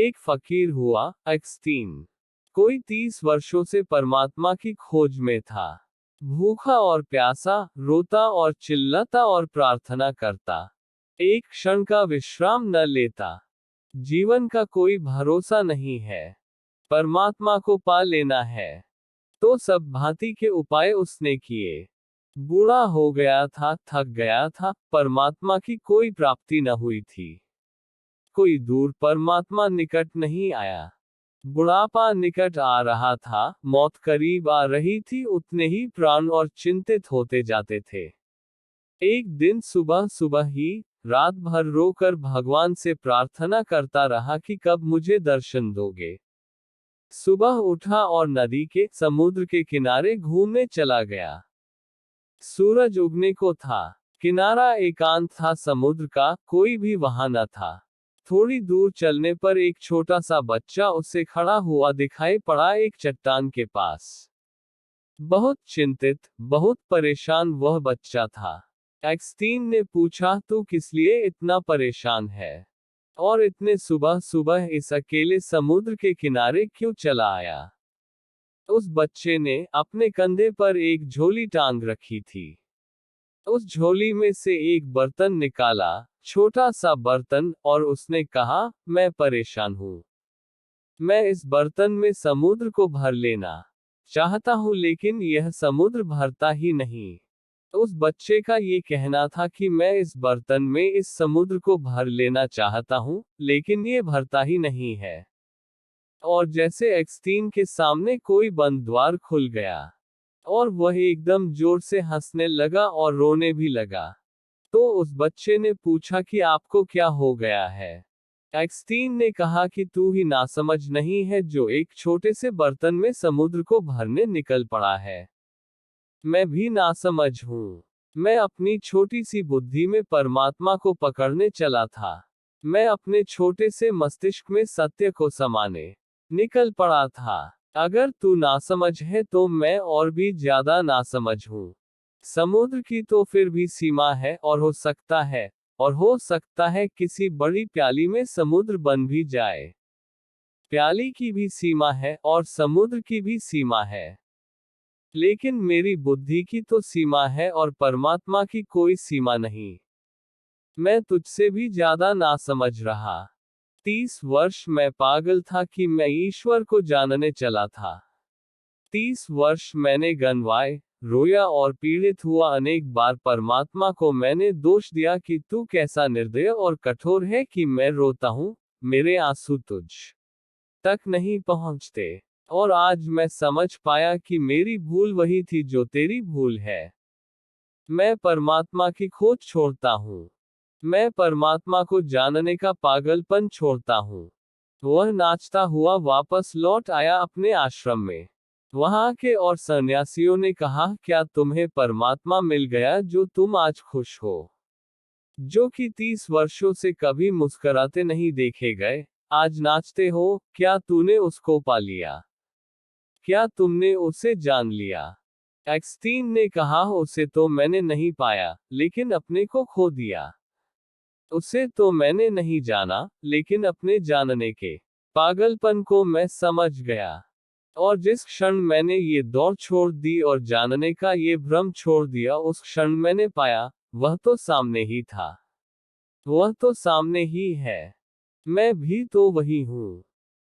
एक फकीर हुआ, एक्सटीन। कोई 30 वर्षों से परमात्मा की खोज में था। भूखा और प्यासा, रोता और चिल्लाता और प्रार्थना करता। एक क्षण का विश्राम न लेता। जीवन का कोई भरोसा नहीं है। परमात्मा को पा लेना है। तो सब भांति के उपाय उसने किए। बूढ़ा हो गया था, थक गया था, परमात्मा की कोई प्राप्ति न हुई थी। कोई दूर परमात्मा निकट नहीं आया। बुढ़ापा निकट आ रहा था, मौत करीब आ रही थी, उतने ही प्राण और चिंतित होते जाते थे। एक दिन सुबह सुबह ही, रात भर रोकर भगवान से प्रार्थना करता रहा कि कब मुझे दर्शन दोगे। सुबह उठा और नदी के, समुद्र के किनारे घूमने चला गया। सूरज उगने को था। किनारा एकांत था समुद्र का, कोई भी वहां न था। थोड़ी दूर चलने पर एक छोटा सा बच्चा उससे खड़ा हुआ दिखाई पड़ा, एक चट्टान के पास। बहुत चिंतित, बहुत परेशान वह बच्चा था। एक्सटीन ने पूछा, तू किस लिए इतना परेशान है? और इतने सुबह सुबह इस अकेले समुद्र के किनारे क्यों चला आया? उस बच्चे ने अपने कंधे पर एक झोली टांग रखी थी। उस झोली में से एक बर्तन निकाला, छोटा सा बर्तन, और उसने कहा, मैं परेशान हूं। मैं इस बर्तन में समुद्र को भर लेना चाहता हूं, लेकिन यह समुद्र भरता ही नहीं। उस बच्चे का ये कहना था कि मैं इस बर्तन में इस समुद्र को भर लेना चाहता हूं, लेकिन ये भरता ही नहीं है। और जैसे एक्सटीन के सामने कोई बंद द्वार खुल गया, और वह एकदम जोर से हंसने लगा और रोने भी लगा। तो उस बच्चे ने पूछा कि आपको क्या हो गया है? एक्सटीन ने कहा कि तू ही नासमझ नहीं है जो एक छोटे से बर्तन में समुद्र को भरने निकल पड़ा है। मैं भी नासमझ हूँ। मैं अपनी छोटी सी बुद्धि में परमात्मा को पकड़ने चला था। मैं अपने छोटे से मस्तिष्क में सत्य को समाने निकल पड़ा था। अगर तू नासमझ है तो मैं और भी ज्यादा नासमझ हूँ। समुद्र की तो फिर भी सीमा है, और हो सकता है किसी बड़ी प्याली में समुद्र बन भी जाए। प्याली की भी सीमा है और समुद्र की भी सीमा है। लेकिन मेरी बुद्धि की तो सीमा है और परमात्मा की कोई सीमा नहीं। मैं तुझसे भी ज्यादा नासमझ रहा। 30 वर्ष मैं पागल था कि मैं ईश्वर को जानने चला था। 30 वर्ष मैंने गनवाए, रोया और पीड़ित हुआ। अनेक बार परमात्मा को मैंने दोष दिया कि तू कैसा निर्दय और कठोर है कि मैं रोता हूं, मेरे आंसू तुझ तक नहीं पहुंचते। और आज मैं समझ पाया कि मेरी भूल वही थी जो तेरी भूल है। मैं परमात्मा की खोज छोड़ता हूँ। मैं परमात्मा को जानने का पागलपन छोड़ता हूँ। वह नाचता हुआ वापस लौट आया अपने आश्रम में। वहां के और सन्यासियों ने कहा, क्या तुम्हें परमात्मा मिल गया जो तुम आज खुश हो? जो कि 30 वर्षों से कभी मुस्कुराते नहीं देखे गए, आज नाचते हो, क्या तूने उसको पा लिया? क्या तुमने उसे जान लिया? एक्सटीन ने कहा, उसे तो मैंने नहीं पाया, लेकिन अपने को खो दिया। उसे तो मैंने नहीं जाना, लेकिन अपने जानने के पागलपन को मैं समझ गया। और जिस क्षण मैंने ये दौड़ छोड़ दी और जानने का ये भ्रम छोड़ दिया, उस क्षण मैंने पाया, वह तो सामने ही था। वह तो सामने ही है। मैं भी तो वही हूँ।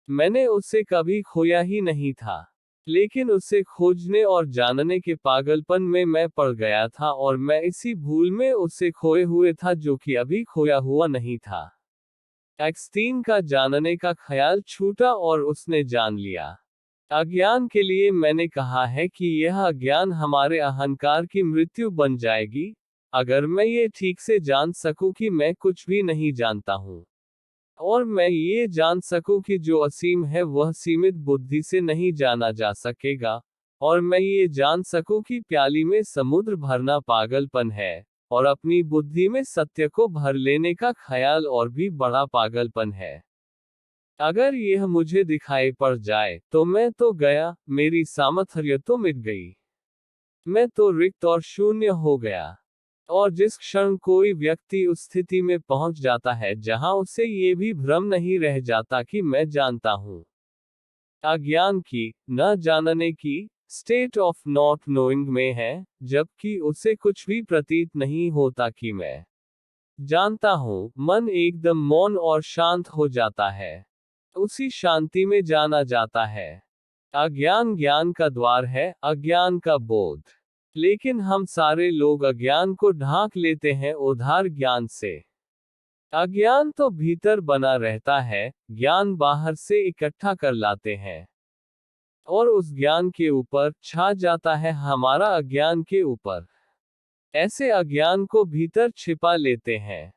मैंने उसे कभी खोया ही नहीं था। लेकिन उसे खोजने और जानने के पागलपन में मैं पड़ गया था, और मैं इसी भूल में उसे खोए हुए था जो कि अभी खोया हुआ नहीं था। एक्सटीन का जानने का ख्याल छूटा और उसने जान लिया। अज्ञान के लिए मैंने कहा है कि यह अज्ञान हमारे अहंकार की मृत्यु बन जाएगी, अगर मैं ये ठीक से जान सकूं कि मैं कुछ भी नहीं जानता हूं। और मैं ये जान सकूं कि जो असीम है वह सीमित बुद्धि से नहीं जाना जा सकेगा। और मैं ये जान सकूं कि प्याली में समुद्र भरना पागलपन है, और अपनी बुद्धि में सत्य को भर लेने का ख्याल और भी बड़ा पागलपन है। अगर यह मुझे दिखाई पड़ जाए तो मैं तो गया, मेरी सामर्थ्य तो मिट गई। मैं तो रिक्त और शून्य हो गया। और जिस क्षण कोई व्यक्ति उस स्थिति में पहुंच जाता है जहां उसे ये भी भ्रम नहीं रह जाता कि मैं जानता हूं, अज्ञान की, न जानने की, स्टेट ऑफ नॉट नोइंग में है, जबकि उसे कुछ भी प्रतीत नहीं होता कि मैं जानता हूं, मन एकदम मौन और शांत हो जाता है। उसी शांति में जाना जाता है। अज्ञान ज्ञान का द्वार है, अज्ञान का बोध। लेकिन हम सारे लोग अज्ञान को ढांक लेते हैं उधार ज्ञान से। अज्ञान तो भीतर बना रहता है, ज्ञान बाहर से इकट्ठा कर लाते हैं। और उस ज्ञान के ऊपर छा जाता है हमारा अज्ञान के ऊपर। ऐसे अज्ञान को भीतर छिपा लेते हैं।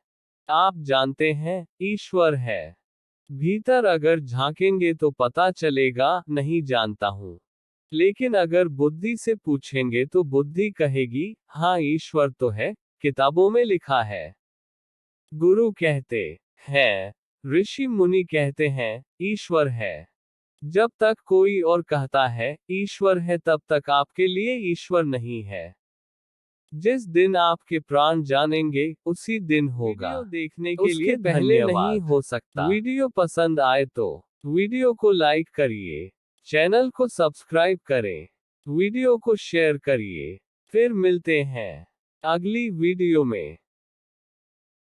आप जानते हैं, ईश्वर है। भीतर अगर झांकेंगे तो पता चलेगा, नहीं जानता हूं। लेकिन अगर बुद्धि से पूछेंगे तो बुद्धि कहेगी, हाँ ईश्वर तो है, किताबों में लिखा है। गुरु कहते हैं, ऋषि मुनि कहते हैं, ईश्वर है। जब तक कोई और कहता है, ईश्वर है, तब तक आपके लिए ईश्वर नहीं है। जिस दिन आपके प्राण जानेंगे, उसी दिन होगा। वीडियो देखने के लिए उसके पहले नहीं धन्यवाद। हो सकता। वीडियो पसंद आए तो वीडियो को लाइक करिए, चैनल को सब्सक्राइब करें, वीडियो को शेयर करिए। फिर मिलते हैं अगली वीडियो में।